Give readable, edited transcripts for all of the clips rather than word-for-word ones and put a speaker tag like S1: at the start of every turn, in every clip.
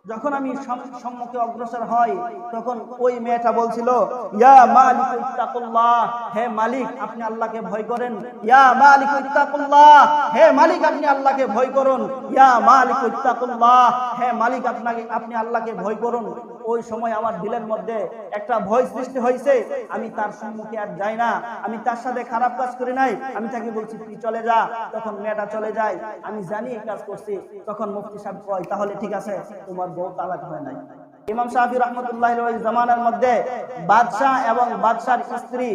S1: যখন আমি সম্মুখে অগ্রসর হই তখন ওই মেয়েটা বলছিল, ইয়া মালিক ইত্তাকুল্লাহ, হে মালিক আপনি আল্লাহকে ভয় করেন। ইয়া মালিক ইত্তাকুল্লাহ, হে মালিক আপনি আল্লাহকে ভয় করুন। ইয়া মালিক ইত্তাকুল্লাহ, হে মালিক আপনি আল্লাহকে ভয় করুন। ওই সময় আমার দিলের মধ্যে একটা ভয় সৃষ্টি হয়েছে। আমি তার সম্মুখে আর যাই না, আমি তার সাথে খারাপ কাজ করি নাই, আমি তাকে বলছি তুই চলে যা। তখন মেয়েটা চলে যায়। আমি জানি এই কাজ করছি। তখন মুফতি সাহেব কয়, তাহলে ঠিক আছে, তোমার বউ তালাক হয় নাই। ইমাম শাফি রাহমাতুল্লাহি আলাইহি জামানার মধ্যে বাদশা এবং বাদশার স্ত্রী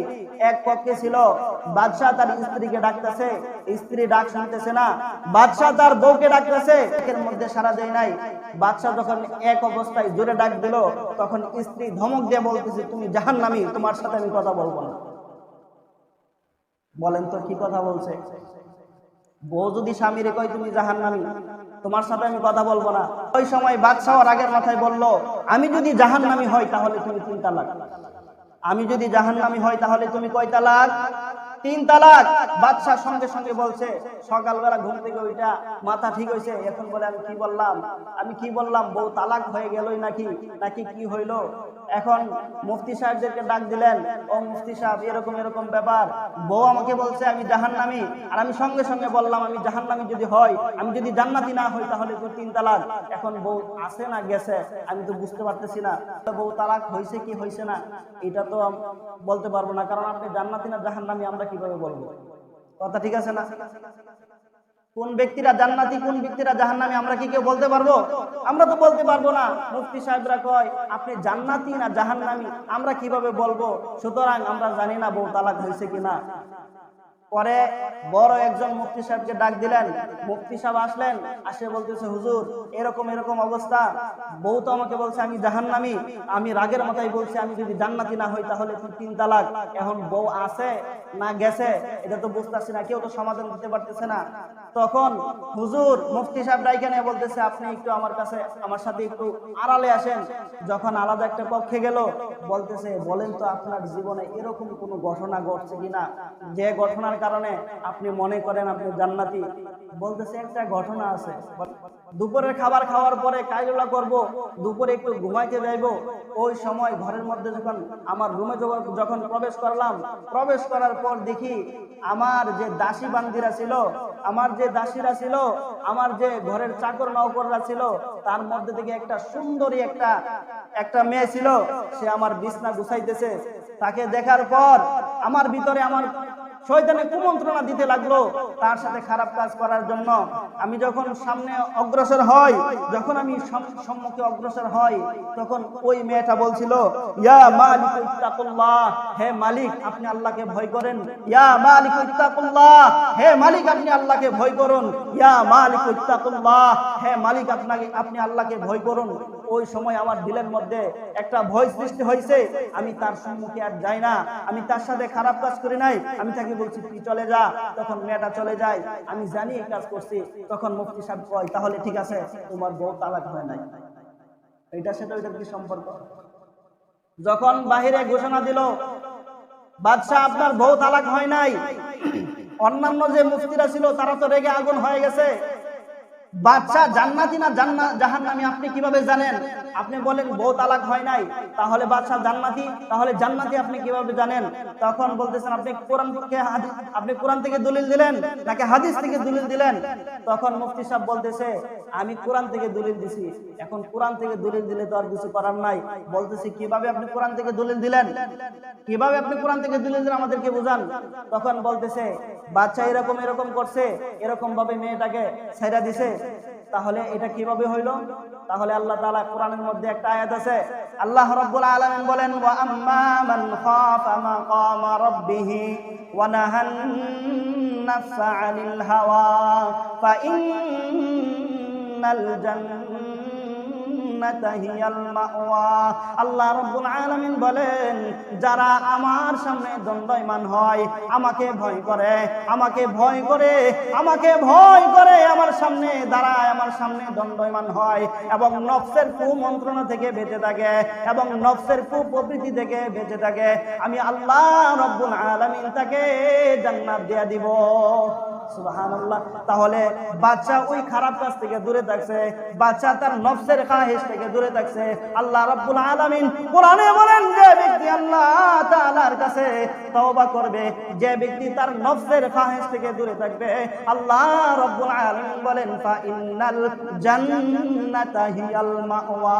S1: এক পক্ষে ছিল। বাদশা তার স্ত্রীকে ডাকতেছে, স্ত্রী ডাক শুনতেছে না। বাদশা তার বউকে ডাকতেছে, এর মধ্যে সাড়া দেয় নাই। বাদশা যখন এক অবস্থায় জোরে ডাক দিল, তখন স্ত্রী ধমক দিয়ে বলতেছে, তুমি জাহান্নামী, তোমার সাথে আমি কথা বলবো না। বলেন তো কি কথা বলছে? বউ যদি স্বামীরে কয় তুমি জাহান্নামী, তোমার সাথে আমি কথা বলবো না। ওই সময় বাদশাহ রাগের মাথায় বলল, আমি যদি জাহান্নামী হই তাহলে তুমি 3 তালাক। আমি যদি জাহান্নামী হই তাহলে তুমি কয় তালাক? 3 তালাক। বাদশাহ সঙ্গে সঙ্গে বলছে, সকালবেলা ঘুম থেকে ওইটা মাথা ঠিক হয়েছে, এখন বলে আমি কি বললাম, বউ তালাক হয়ে গেলই নাকি কি হইলো? এখন মুফতি সাহেবদেরকে ডাক দিলেন, ও মুফতি সাহেব, এরকম এরকম ব্যাপার, বউ আমাকে বলছে আমি জাহান্নামী, আর আমি সঙ্গে সঙ্গে বললাম আমি জাহান্নামী যদি হই, আমি যদি জান্নাতি না হই তাহলে তো 3 তালাক। এখন বউ আছে না গেছে আমি তো বুঝতে পারতেছি না, বউ তালাক হয়েছে কি হয়েছে না এটা তো বলতে পারবো না, কারণ আপনি জান্নাতি না জাহান্নামী আমরা কিভাবে বলবো? কথা ঠিক আছে না? কোন ব্যক্তিরা জান্নাতি কোন ব্যক্তিরা জাহান্নামী আমরা কি কেউ বলতে পারবো? আমরা তো বলতে পারবো না। মুফতি সাহেবরা কয় আপনি জান্নাতি না জাহান্নামী আমরা কিভাবে বলবো? সুতরাং আমরা জানি না বউ তালাক হয়েছে কিনা। পরে বড় একজন মুফতি সাহেবকে ডাক দিলেন। মুফতি সাহেব আসলেন, আসে বলতেছে, হুজুর এরকম এরকম অবস্থা, বউ তো আমাকে বলছে আমি জাহান্নামী, আমি রাগের মাথায় বলছি আমি যদি জান্নাতি না হই তাহলে 3 তালাক। এখন বউ আছে না গেছে এটা তো বুঝতেছি না, কেউ তো সমাধান দিতে পারতেছে না। তখন হুজুর মুফতি সাহেব ডাইকে নিয়ে বলতেছে, আপনি একটু আমার সাথে একটু আড়ালে আসেন। যখন আলাদা একটা পক্ষে গেল, বলতেছে, বলেন তো আপনার জীবনে এরকম কোনো ঘটনা ঘটছে কিনা যে ঘটনার কারণে আপনি মনে করেন আপনি জান্নাতি? বলতেছে একটা ঘটনা আছে। দুপুরের খাবার খাওয়ার পরে কাইলুলা করব, দুপুরে একটু ঘুমাইতে যাইব, ওই সময় ঘরের মধ্যে যখন আমার রুমে যখন প্রবেশ করলাম, প্রবেশ করার পর দেখি আমার যে দাসী বান্দিরা ছিল, আমার যে দাসীরা ছিল, আমার যে ঘরের চাকর নৌকররা ছিল, তার মধ্যে থেকে একটা সুন্দরী একটা মেয়ে ছিল, সে আমার বিছনা গুছাইতেছে। তাকে দেখার পর আমার ভিতরে আমার শয়তানে কুমন্ত্রণা দিতে লাগলো তার সাথে খারাপ কাজ করার জন্য। আমি যখন সামনে অগ্রসর হই, যখন আমি সম্মুখে অগ্রসর হই, তখন ওই মেয়েটা বলছিল, ইয়া মালিক ইত্তাকুল্লাহ, হে মালিক আপনি আল্লাহকে ভয় করেন। ইয়া মালিক ইত্তাকুল্লাহ, হে মালিক আপনি আল্লাহকে ভয় করুন। ইয়া মালিক ইত্তাকুল্লাহ, হে মালিক আপনি আল্লাহকে ভয় করুন। ওই সময় আমার দিলের মধ্যে একটা ভয় সৃষ্টি হয়েছে। আমি তার সম্মুখে আর যাই না, আমি তার সাথে খারাপ কাজ করি নাই, আমি তাকে বলছি তুই চলে যা। তখন মেয়েটা চলে যায়। আমি জানি এই কাজ করছি। তখন মুফতি সাহেব কয়, তাহলে ঠিক আছে, তোমার বউ তালাক হয় নাই। এইটার সাথে ওইটার কি সম্পর্ক? যখন বাহিরে ঘোষণা দিল বাদশাহ আপনার বউ তালাক হয় নাই, অন্যান্য যে মুফতিরা ছিল তারা তো রেগে আগুন হয়ে গেছে। বাদশা জান্নাতি না জাহান্নামী আপনি কিভাবে জানেন? আপনি বলেন বউ তালাক হয় নাই, তাহলে বাদশা জান্নাতি, তাহলে জান্নাতি আপনি কিভাবে জানেন? তখন বলতেছেন আপনি কোরআন থেকে দলিল দিলেন নাকি হাদিস থেকে দলিল দিলেন? তখন মুফতি সাহেব বলতেছে, আমি কোরআন থেকে দলিল দিছি। এখন কোরআন থেকে দলিল দিলে তো আর কিছু করার নাই। বলতেছি কিভাবে আপনি কোরআন থেকে দলিল দিলেন? কিভাবে আপনি কোরআন থেকে দলিল দিলেন আমাদেরকে বুঝান। তখন বলতেছে, বাদশা এরকম এরকম করছে, এরকম ভাবে মেয়েটাকে ছেড়ে দিছে। তাহলে এটা কিভাবে হইলো? তাহলে আল্লাহ তাআলা কোরআনের মধ্যে একটা আয়াত আছে, আল্লাহ রাব্বুল আলামিন বলেন, ওয়া আম্মা মান খাফা মাকামা রাব্বিহি ওয়া নাহান নাফসা আনিল হাওয়া ফা ইন্নাল জান্নাতা হিয়াল মাওয়া। আল্লাহ রাব্বুল আলামিন বলেন, যারা আমার সামনে দণ্ডায়মান হয়, আমাকে ভয় করে, আমার সামনে দাঁড়ায়, আমার সামনে দণ্ডায়মান হয় এবং নফসের কুমন্ত্রণা থেকে বেঁচে থাকে এবং নফসের কুপ্রবৃত্তি থেকে বেঁচে থাকে, আমি আল্লাহ রাব্বুল আলামিন তাকে জান্নাত দিয়ে দিব। সুবহানাল্লাহ। তাহলে বাচ্চা ওই খারাপ কাজ থেকে দূরে থাকছে, বাচ্চা তার নফসের খাহিশ থেকে দূরে থাকছে। আল্লাহ রাব্বুল আলামিন কোরআনে বলেন, যে ব্যক্তি আল্লাহ তাআলার কাছে তওবা করবে, যে ব্যক্তি তার নফসের খাহিশ থেকে দূরে থাকবে, আল্লাহ রাব্বুল আলামিন বলেন ফা ইন্নাল জান্নাতা হিয়াল মাওয়া।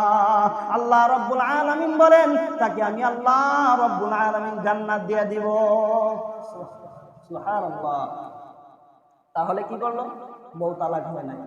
S1: আল্লাহ রাব্বুল আলামিন বলেন তাকে আমি আল্লাহ রাব্বুল আলামিন জান্নাত দিয়ে দিব। সুবহানাল্লাহ। তাহলে কি করলো? বউ তালাক হয় নাই।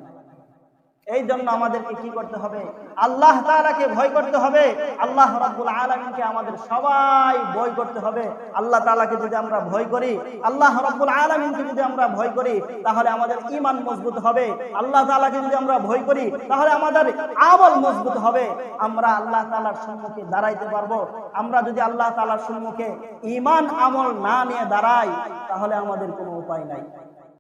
S1: এই জন্য আমাদেরকে কি করতে হবে? আল্লাহ তাআলাকে ভয় করতে হবে। আল্লাহ রাব্বুল আলামিনকে আমাদের সবাই ভয় করতে হবে। আল্লাহ তাআলাকে যদি আমরা ভয় করি, আল্লাহ রাব্বুল আলামিনকে যদি আমরা ভয় করি, তাহলে আমাদের ঈমান মজবুত হবে। আল্লাহ তাআলাকে যদি আমরা ভয় করি, তাহলে আমাদের আমল মজবুত হবে। আমরা আল্লাহ তাআলার সম্মুখে দাঁড়াইতে পারবো। আমরা যদি আল্লাহ তাআলার সম্মুখে ঈমান আমল না নিয়ে দাঁড়াই, তাহলে আমাদের কোনো উপায় নাই।